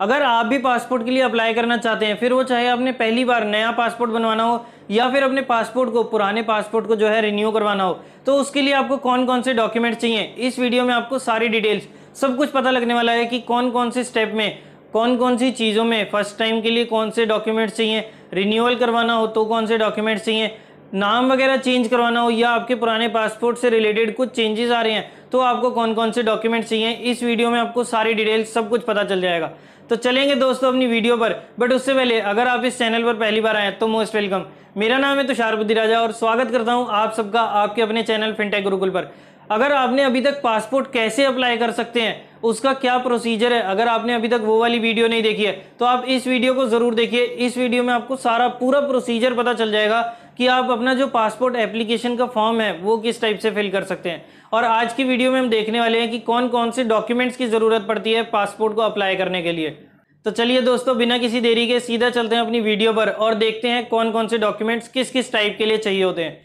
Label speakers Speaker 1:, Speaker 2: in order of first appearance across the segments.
Speaker 1: अगर आप भी पासपोर्ट के लिए अप्लाई करना चाहते हैं, फिर वो चाहे आपने पहली बार नया पासपोर्ट बनवाना हो या फिर अपने पासपोर्ट को, पुराने पासपोर्ट को जो है रिन्यू करवाना हो, तो उसके लिए आपको कौन कौन से डॉक्यूमेंट चाहिए, इस वीडियो में आपको सारी डिटेल्स सब कुछ पता लगने वाला है कि कौन कौन से स्टेप में, कौन कौन सी चीज़ों में फर्स्ट टाइम के लिए कौन से डॉक्यूमेंट्स चाहिए, रिन्यूअल करवाना हो तो कौन से डॉक्यूमेंट्स चाहिए, नाम वगैरह चेंज करवाना हो या आपके पुराने पासपोर्ट से रिलेटेड कुछ चेंजेस आ रहे हैं तो आपको कौन कौन से डॉक्यूमेंट चाहिए। इस वीडियो में आपको सारी डिटेल्स सब कुछ पता चल जाएगा। तो चलेंगे दोस्तों अपनी वीडियो पर, बट उससे पहले अगर आप इस चैनल पर पहली बार आए तो मोस्ट वेलकम। मेरा नाम है तुषार बुद्धिराजा और स्वागत करता हूं आप सबका आपके अपने चैनल फिनटेक गुरुकुल पर। अगर आपने अभी तक पासपोर्ट कैसे अप्लाई कर सकते हैं, उसका क्या प्रोसीजर है, अगर आपने अभी तक वो वाली वीडियो नहीं देखी है तो आप इस वीडियो को जरूर देखिए। इस वीडियो में आपको सारा पूरा प्रोसीजर पता चल जाएगा कि आप अपना जो पासपोर्ट एप्लीकेशन का फॉर्म है वो किस टाइप से फिल कर सकते हैं। और आज की वीडियो में हम देखने वाले हैं कि कौन कौन से डॉक्यूमेंट्स की जरूरत पड़ती है पासपोर्ट को अप्लाई करने के लिए। तो चलिए दोस्तों, बिना किसी देरी के सीधा चलते हैं अपनी वीडियो पर और देखते हैं कौन कौन से डॉक्यूमेंट्स किस किस टाइप के लिए चाहिए होते हैं।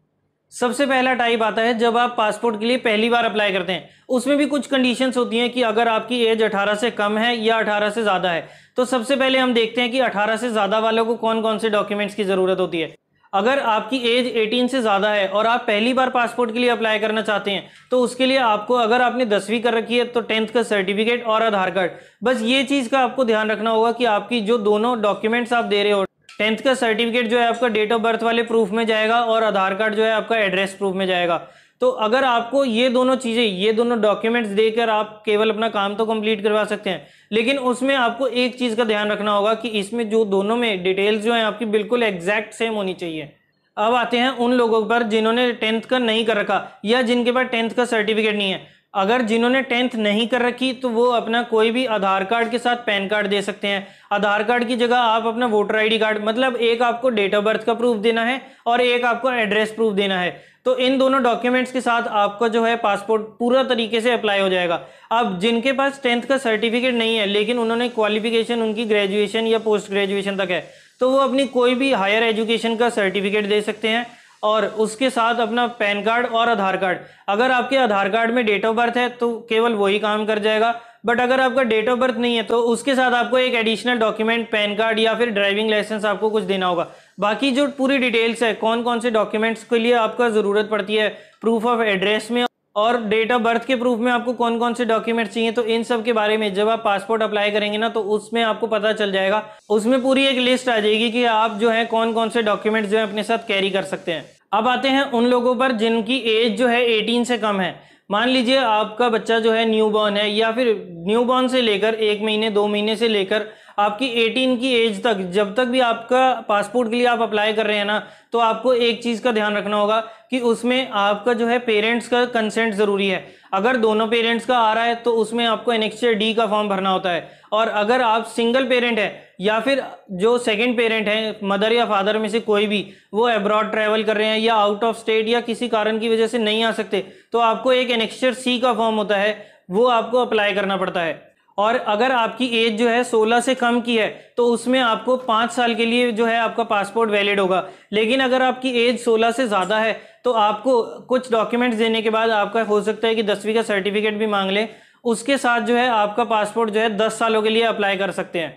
Speaker 1: सबसे पहला टाइप आता है जब आप पासपोर्ट के लिए पहली बार अप्लाई करते हैं। उसमें भी कुछ कंडीशंस होती हैं कि अगर आपकी एज 18 से कम है या 18 से ज़्यादा है। तो सबसे पहले हम देखते हैं कि 18 से ज़्यादा वालों को कौन कौन से डॉक्यूमेंट्स की ज़रूरत होती है। अगर आपकी एज 18 से ज़्यादा है और आप पहली बार पासपोर्ट के लिए अप्लाई करना चाहते हैं तो उसके लिए आपको, अगर आपने 10वीं कर रखी है तो 10th का सर्टिफिकेट और आधार कार्ड, बस ये चीज़ का आपको ध्यान रखना होगा कि आपकी जो दोनों डॉक्यूमेंट्स आप दे रहे हो, 10th का सर्टिफिकेट जो है आपका डेट ऑफ बर्थ वाले प्रूफ में जाएगा और आधार कार्ड जो है आपका एड्रेस प्रूफ में जाएगा। तो अगर आपको ये दोनों चीज़ें, ये दोनों डॉक्यूमेंट्स देकर आप केवल अपना काम तो कंप्लीट करवा सकते हैं, लेकिन उसमें आपको एक चीज़ का ध्यान रखना होगा कि इसमें जो दोनों में डिटेल्स जो हैं आपकी बिल्कुल एग्जैक्ट सेम होनी चाहिए। अब आते हैं उन लोगों पर जिन्होंने 10th का नहीं कर रखा या जिनके पास 10th का सर्टिफिकेट नहीं है। अगर जिन्होंने 10th नहीं कर रखी तो वो अपना कोई भी आधार कार्ड के साथ पैन कार्ड दे सकते हैं। आधार कार्ड की जगह आप अपना वोटर आईडी कार्ड, मतलब एक आपको डेट ऑफ बर्थ का प्रूफ देना है और एक आपको एड्रेस प्रूफ देना है। तो इन दोनों डॉक्यूमेंट्स के साथ आपका जो है पासपोर्ट पूरा तरीके से अप्लाई हो जाएगा। अब जिनके पास 10th का सर्टिफिकेट नहीं है लेकिन उन्होंने क्वालिफिकेशन उनकी ग्रेजुएशन या पोस्ट ग्रेजुएशन तक है, तो वो अपनी कोई भी हायर एजुकेशन का सर्टिफिकेट दे सकते हैं और उसके साथ अपना पैन कार्ड और आधार कार्ड। अगर आपके आधार कार्ड में डेट ऑफ बर्थ है तो केवल वही काम कर जाएगा, बट अगर आपका डेट ऑफ बर्थ नहीं है तो उसके साथ आपको एक एडिशनल डॉक्यूमेंट, पैन कार्ड या फिर ड्राइविंग लाइसेंस आपको कुछ देना होगा। बाकी जो पूरी डिटेल्स है कौन कौन से डॉक्यूमेंट्स के लिए आपका ज़रूरत पड़ती है, प्रूफ ऑफ एड्रेस में और डेट ऑफ बर्थ के प्रूफ में आपको कौन कौन से डॉक्यूमेंट्स चाहिए, तो इन सब के बारे में जब आप पासपोर्ट अप्लाई करेंगे ना तो उसमें आपको पता चल जाएगा। उसमें पूरी एक लिस्ट आ जाएगी कि आप जो है कौन कौन से डॉक्यूमेंट्स जो है अपने साथ कैरी कर सकते हैं। अब आते हैं उन लोगों पर जिनकी एज जो है 18 से कम है। मान लीजिए आपका बच्चा जो है न्यू बॉर्न है या फिर न्यू बॉर्न से लेकर 1 महीने 2 महीने से लेकर आपकी 18 की एज तक, जब तक भी आपका पासपोर्ट के लिए आप अप्लाई कर रहे हैं ना, तो आपको एक चीज़ का ध्यान रखना होगा कि उसमें आपका जो है पेरेंट्स का कंसेंट ज़रूरी है। अगर दोनों पेरेंट्स का आ रहा है तो उसमें आपको एनेक्स्चर डी का फॉर्म भरना होता है। और अगर आप सिंगल पेरेंट है या फिर जो सेकंड पेरेंट है, मदर या फादर में से कोई भी, वो अब्रॉड ट्रैवल कर रहे हैं या आउट ऑफ स्टेट या किसी कारण की वजह से नहीं आ सकते, तो आपको एक एनेक्स्चर सी का फॉर्म होता है, वो आपको अप्लाई करना पड़ता है। और अगर आपकी एज जो है 16 से कम की है तो उसमें आपको 5 साल के लिए जो है आपका पासपोर्ट वैलिड होगा। लेकिन अगर आपकी एज 16 से ज़्यादा है तो आपको कुछ डॉक्यूमेंट्स देने के बाद आपका हो सकता है कि 10वीं का सर्टिफिकेट भी मांग ले, उसके साथ जो है आपका पासपोर्ट जो है 10 सालों के लिए अप्लाई कर सकते हैं।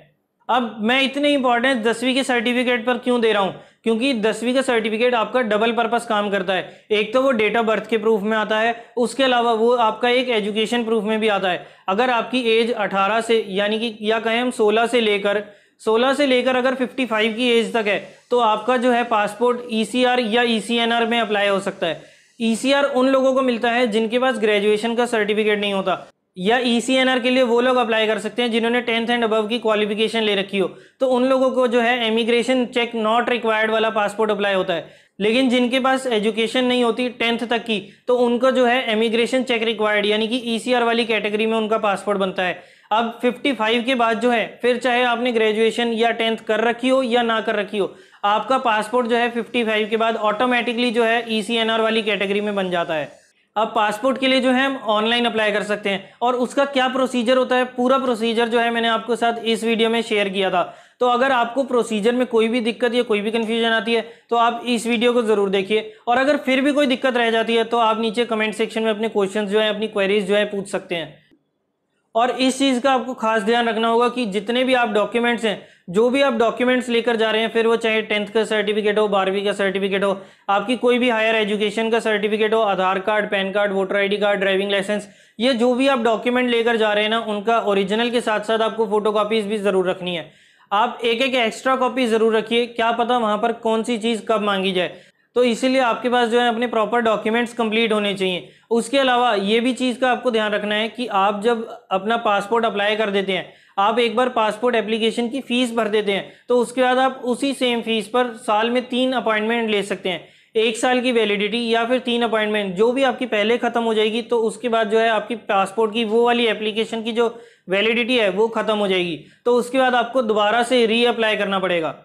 Speaker 1: अब मैं इतने इंपॉर्टेंस 10वीं के सर्टिफिकेट पर क्यों दे रहा हूँ, क्योंकि 10वीं का सर्टिफिकेट आपका डबल पर्पस काम करता है। एक तो वो डेट ऑफ बर्थ के प्रूफ में आता है, उसके अलावा वो आपका एक एजुकेशन प्रूफ में भी आता है। अगर आपकी एज 18 से, यानी कि या कहें हम 16 से लेकर अगर 55 की एज तक है तो आपका जो है पासपोर्ट ECR या ECNR में अप्लाई हो सकता है। ECR उन लोगों को मिलता है जिनके पास ग्रेजुएशन का सर्टिफिकेट नहीं होता, या ECNR के लिए वो लोग अप्लाई कर सकते हैं जिन्होंने 10th एंड अबव की क्वालिफिकेशन ले रखी हो। तो उन लोगों को जो है इमिग्रेशन चेक नॉट रिक्वायर्ड वाला पासपोर्ट अप्लाई होता है। लेकिन जिनके पास एजुकेशन नहीं होती 10th तक की, तो उनको जो है इमिग्रेशन चेक रिक्वायर्ड यानी कि ECR वाली कैटेगरी में उनका पासपोर्ट बनता है। अब 55 के बाद जो है, फिर चाहे आपने ग्रेजुएशन या 10th कर रखी हो या ना कर रखी हो, आपका पासपोर्ट जो है 55 के बाद ऑटोमेटिकली जो है ECNR वाली कैटेगरी में बन जाता है। अब पासपोर्ट के लिए जो है हम ऑनलाइन अप्लाई कर सकते हैं और उसका क्या प्रोसीजर होता है, पूरा प्रोसीजर जो है मैंने आपके साथ इस वीडियो में शेयर किया था। तो अगर आपको प्रोसीजर में कोई भी दिक्कत या कोई भी कंफ्यूजन आती है तो आप इस वीडियो को जरूर देखिए, और अगर फिर भी कोई दिक्कत रह जाती है तो आप नीचे कमेंट सेक्शन में अपने क्वेश्चंस जो है, अपनी क्वेरीज जो है पूछ सकते हैं। और इस चीज़ का आपको खास ध्यान रखना होगा कि जितने भी आप डॉक्यूमेंट्स हैं, जो भी आप डॉक्यूमेंट्स लेकर जा रहे हैं, फिर वो चाहे 10th का सर्टिफिकेट हो, 12वीं का सर्टिफिकेट हो, आपकी कोई भी हायर एजुकेशन का सर्टिफिकेट हो, Aadhaar card, PAN card, voter ID card, driving licence, ये जो भी आप डॉक्यूमेंट लेकर जा रहे हैं ना, उनका ओरिजिनल के साथ साथ आपको फोटोकॉपीज भी जरूर रखनी है। आप एक एक एक्स्ट्रा कॉपी जरूर रखिए, क्या पता वहां पर कौन सी चीज कब मांगी जाए। तो इसीलिए आपके पास जो है अपने प्रॉपर डॉक्यूमेंट्स कंप्लीट होने चाहिए। उसके अलावा ये भी चीज़ का आपको ध्यान रखना है कि आप जब अपना पासपोर्ट अप्लाई कर देते हैं, आप एक बार पासपोर्ट एप्लीकेशन की फीस भर देते हैं, तो उसके बाद आप उसी सेम फीस पर साल में 3 अपॉइंटमेंट ले सकते हैं। 1 साल की वैलिडिटी या फिर 3 अपॉइंटमेंट, जो भी आपकी पहले खत्म हो जाएगी तो उसके बाद जो है आपकी पासपोर्ट की वो वाली एप्लीकेशन की जो वैलिडिटी है वो खत्म हो जाएगी, तो उसके बाद आपको दोबारा से री अप्लाई करना पड़ेगा।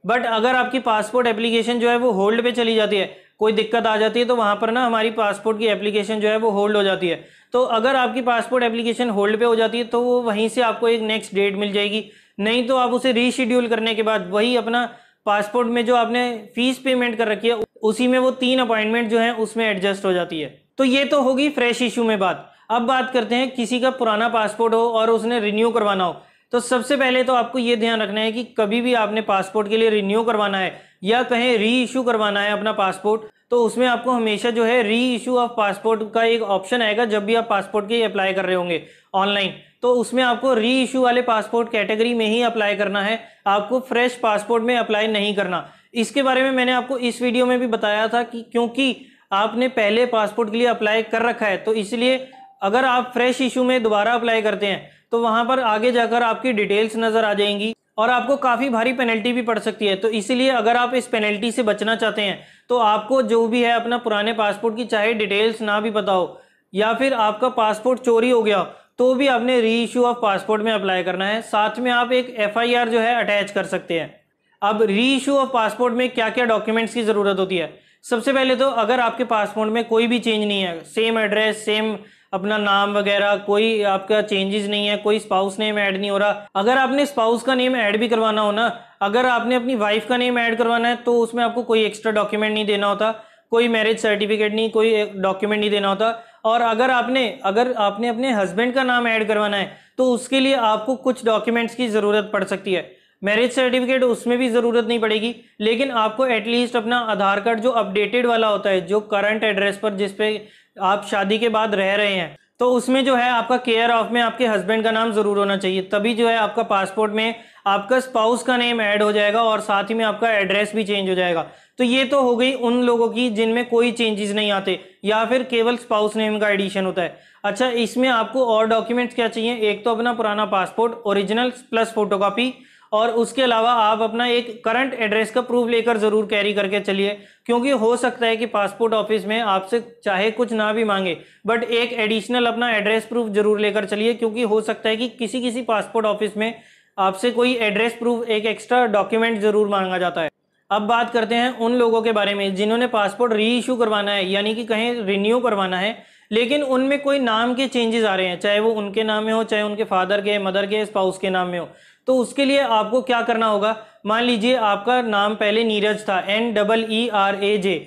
Speaker 1: बट अगर आपकी पासपोर्ट एप्लीकेशन जो है वो होल्ड पे चली जाती है, कोई दिक्कत आ जाती है, तो वहां पर ना हमारी पासपोर्ट की एप्लीकेशन जो है वो होल्ड हो जाती है। तो अगर आपकी पासपोर्ट एप्लीकेशन होल्ड पे हो जाती है तो वो वहीं से आपको एक नेक्स्ट डेट मिल जाएगी, नहीं तो आप उसे रीशेड्यूल करने के बाद वही अपना पासपोर्ट में जो आपने फीस पेमेंट कर रखी है उसी में वो 3 अपॉइंटमेंट जो है उसमें एडजस्ट हो जाती है। तो ये तो होगी फ्रेश इशू में बात। अब बात करते हैं किसी का पुराना पासपोर्ट हो और उसने रिन्यू करवाना हो। तो सबसे पहले तो आपको ये ध्यान रखना है कि कभी भी आपने पासपोर्ट के लिए रिन्यू करवाना है या कहीं री इशू करवाना है अपना पासपोर्ट, तो उसमें आपको हमेशा जो है री इशू ऑफ पासपोर्ट का एक ऑप्शन आएगा जब भी आप पासपोर्ट के अप्लाई कर रहे होंगे ऑनलाइन। तो उसमें आपको री इशू वाले पासपोर्ट कैटेगरी में ही अप्लाई करना है, आपको फ्रेश पासपोर्ट में अप्लाई नहीं करना। इसके बारे में मैंने आपको इस वीडियो में भी बताया था कि क्योंकि आपने पहले पासपोर्ट के लिए अप्लाई कर रखा है, तो इसलिए अगर आप फ्रेश इशू में दोबारा अप्लाई करते हैं तो वहां पर आगे जाकर आपकी डिटेल्स नजर आ जाएंगी और आपको काफी भारी पेनल्टी भी पड़ सकती है। तो इसीलिए अगर आप इस पेनल्टी से बचना चाहते हैं तो आपको जो भी है अपना पुराने पासपोर्ट की चाहे डिटेल्स ना भी पता हो या फिर आपका पासपोर्ट चोरी हो गया तो भी आपने री इशू ऑफ पासपोर्ट में अप्लाई करना है। साथ में आप एक FIR जो है अटैच कर सकते हैं। अब री इशू ऑफ पासपोर्ट में क्या क्या डॉक्यूमेंट्स की जरूरत होती है। सबसे पहले तो अगर आपके पासपोर्ट में कोई भी चेंज नहीं है, सेम एड्रेस, सेम अपना नाम वगैरह, कोई आपका चेंजेस नहीं है, कोई स्पाउस नेम ऐड नहीं हो रहा, अगर आपने स्पाउस का नेम ऐड भी करवाना हो ना, अगर आपने अपनी वाइफ का नेम ऐड करवाना है तो उसमें आपको कोई एक्स्ट्रा डॉक्यूमेंट नहीं देना होता, कोई मैरिज सर्टिफिकेट नहीं, कोई डॉक्यूमेंट नहीं देना होता। और अगर आपने अपने हस्बैंड का नाम ऐड करवाना है तो उसके लिए आपको कुछ डॉक्यूमेंट्स की जरूरत पड़ सकती है। मैरिज सर्टिफिकेट उसमें भी जरूरत नहीं पड़ेगी, लेकिन आपको एटलीस्ट अपना आधार कार्ड जो अपडेटेड वाला होता है, जो करंट एड्रेस पर जिसपे आप शादी के बाद रह रहे हैं, तो उसमें जो है आपका केयर ऑफ में आपके हस्बैंड का नाम जरूर होना चाहिए, तभी जो है आपका पासपोर्ट में आपका स्पाउस का नेम ऐड हो जाएगा और साथ ही में आपका एड्रेस भी चेंज हो जाएगा। तो ये तो हो गई उन लोगों की जिनमें कोई चेंजेस नहीं आते या फिर केवल स्पाउस नेम का एडिशन होता है। अच्छा, इसमें आपको और डॉक्यूमेंट्स क्या चाहिए, एक तो अपना पुराना पासपोर्ट ओरिजिनल प्लस फोटोकॉपी, और उसके अलावा आप अपना एक करंट एड्रेस का प्रूफ लेकर जरूर कैरी करके चलिए, क्योंकि हो सकता है कि पासपोर्ट ऑफिस में आपसे चाहे कुछ ना भी मांगे बट एक एडिशनल अपना एड्रेस प्रूफ जरूर लेकर चलिए, क्योंकि हो सकता है कि किसी पासपोर्ट ऑफिस में आपसे कोई एड्रेस प्रूफ एक एक्स्ट्रा डॉक्यूमेंट जरूर मांगा जाता है। अब बात करते हैं उन लोगों के बारे में जिन्होंने पासपोर्ट री इशू करवाना है, यानी कि कहीं रिन्यू करवाना है, लेकिन उनमें कोई नाम के चेंजेस आ रहे हैं, चाहे वो उनके नाम में हो, चाहे उनके फादर के, मदर के, स्पाउस के नाम में हो। तो उसके लिए आपको क्या करना होगा, मान लीजिए आपका नाम पहले नीरज था, NEERAJ,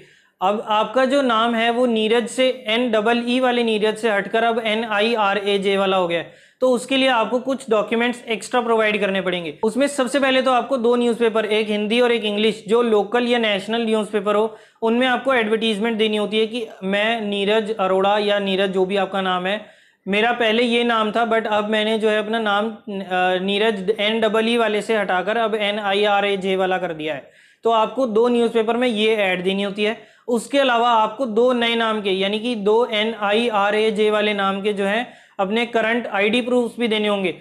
Speaker 1: अब आपका जो नाम है वो नीरज से NEE वाले नीरज से हटकर अब NIRAJ वाला हो गया है। तो उसके लिए आपको कुछ डॉक्यूमेंट्स एक्स्ट्रा प्रोवाइड करने पड़ेंगे। उसमें सबसे पहले तो आपको 2 न्यूज़पेपर, एक हिंदी और एक इंग्लिश, जो लोकल या नेशनल न्यूज़पेपर हो, उनमें आपको एडवर्टीजमेंट देनी होती है कि मैं नीरज अरोड़ा या नीरज जो भी आपका नाम है, मेरा पहले ये नाम था बट अब मैंने जो है अपना नाम नीरज NEE वाले से हटाकर अब NIRAJ वाला कर दिया है। तो आपको 2 न्यूज़पेपर में ये ऐड देनी होती है। उसके अलावा आपको 2 नए नाम के, यानी कि 2 NIRAJ वाले नाम के जो है अपने करंट ID प्रूफ भी देने होंगे।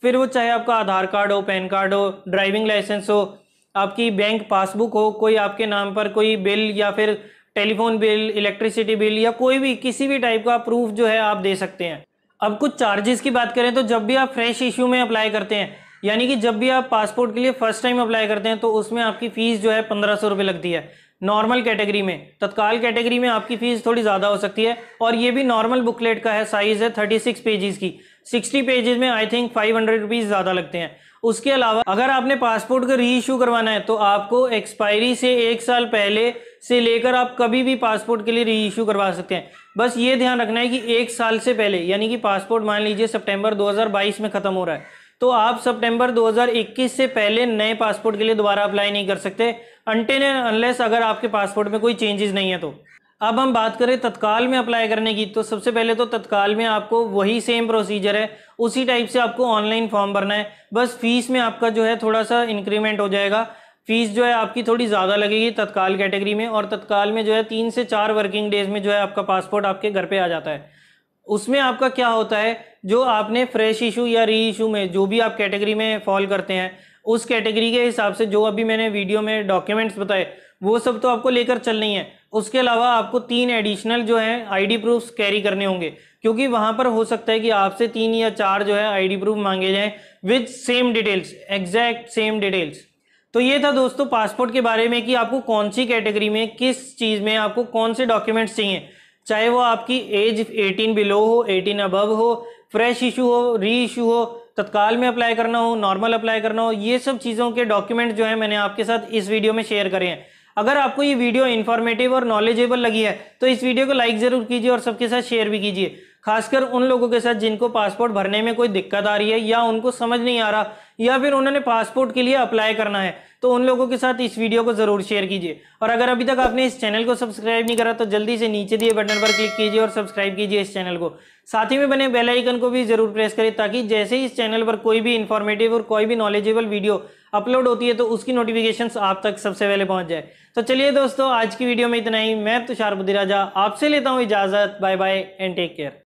Speaker 1: फिर वो चाहे आपका आधार कार्ड हो, पैन कार्ड हो, ड्राइविंग लाइसेंस हो, आपकी बैंक पासबुक हो, कोई आपके नाम पर कोई बिल या फिर टेलीफोन बिल, इलेक्ट्रिसिटी बिल या कोई भी किसी भी टाइप का प्रूफ जो है आप दे सकते हैं। अब कुछ चार्जेस की बात करें तो जब भी आप फ्रेश इशू में अप्लाई करते हैं, यानी कि जब भी आप पासपोर्ट के लिए फर्स्ट टाइम अप्लाई करते हैं, तो उसमें आपकी फीस जो है 1500 रुपये लगती है नॉर्मल कैटेगरी में। तत्काल कैटेगरी में आपकी फीस थोड़ी ज़्यादा हो सकती है, और ये भी नॉर्मल बुकलेट का है, साइज़ है 36 पेजेस की। 60 पेजेस में आई थिंक 500 रुपीज़ ज़्यादा लगते हैं। उसके अलावा अगर आपने पासपोर्ट का री इशू करवाना है तो आपको एक्सपायरी से 1 साल पहले से लेकर आप कभी भी पासपोर्ट के लिए री इशू करवा सकते हैं। बस ये ध्यान रखना है कि 1 साल से पहले, यानी कि पासपोर्ट मान लीजिए सितंबर 2022 में खत्म हो रहा है, तो आप सितंबर 2021 से पहले नए पासपोर्ट के लिए दोबारा अप्लाई नहीं कर सकते, अनटिल एंड अनलेस अगर आपके पासपोर्ट में कोई चेंजेस नहीं है तो। अब हम बात करें तत्काल में अप्लाई करने की, तो सबसे पहले तो तत्काल में आपको वही सेम प्रोसीजर है, उसी टाइप से आपको ऑनलाइन फॉर्म भरना है। बस फीस में आपका जो है थोड़ा सा इंक्रीमेंट हो जाएगा, फीस जो है आपकी थोड़ी ज़्यादा लगेगी तत्काल कैटेगरी में, और तत्काल में जो है 3 से 4 वर्किंग डेज में जो है आपका पासपोर्ट आपके घर पे आ जाता है। उसमें आपका क्या होता है, जो आपने फ्रेश इशू या री इशू में जो भी आप कैटेगरी में फॉल करते हैं, उस कैटेगरी के हिसाब से जो अभी मैंने वीडियो में डॉक्यूमेंट्स बताए वो सब तो आपको लेकर चलनी है। उसके अलावा आपको 3 एडिशनल जो है आईडी प्रूफ्स कैरी करने होंगे, क्योंकि वहां पर हो सकता है कि आपसे 3 या 4 जो है आईडी प्रूफ मांगे जाएं with same details, exact same details. तो ये था दोस्तों पासपोर्ट के बारे में कि आपको कौन सी कैटेगरी में किस चीज़ में आपको कौन से डॉक्यूमेंट्स चाहिए, चाहे वो आपकी एज 18 बिलो हो, 18 अबव हो, फ्रेश इशू हो, री इशू हो, तत्काल में अप्लाई करना हो, नॉर्मल अप्लाई करना हो, ये सब चीज़ों के डॉक्यूमेंट जो है मैंने आपके साथ इस वीडियो में शेयर करे हैं। अगर आपको ये वीडियो इन्फॉर्मेटिव और नॉलेजेबल लगी है तो इस वीडियो को लाइक ज़रूर कीजिए और सबके साथ शेयर भी कीजिए, खासकर उन लोगों के साथ जिनको पासपोर्ट भरने में कोई दिक्कत आ रही है या उनको समझ नहीं आ रहा या फिर उन्होंने पासपोर्ट के लिए अप्लाई करना है, तो उन लोगों के साथ इस वीडियो को जरूर शेयर कीजिए। और अगर अभी तक आपने इस चैनल को सब्सक्राइब नहीं करा तो जल्दी से नीचे दिए बटन पर क्लिक कीजिए और सब्सक्राइब कीजिए इस चैनल को, साथ ही में बने बेल आइकन को भी जरूर प्रेस करें, ताकि जैसे ही इस चैनल पर कोई भी इंफॉर्मेटिव और कोई भी नॉलेजेबल वीडियो अपलोड होती है तो उसकी नोटिफिकेशंस आप तक सबसे पहले पहुंच जाए। तो चलिए दोस्तों, आज की वीडियो में इतना ही। मैं तुषार बुद्धिराजा आपसे लेता हूं इजाजत। Bye bye and take care.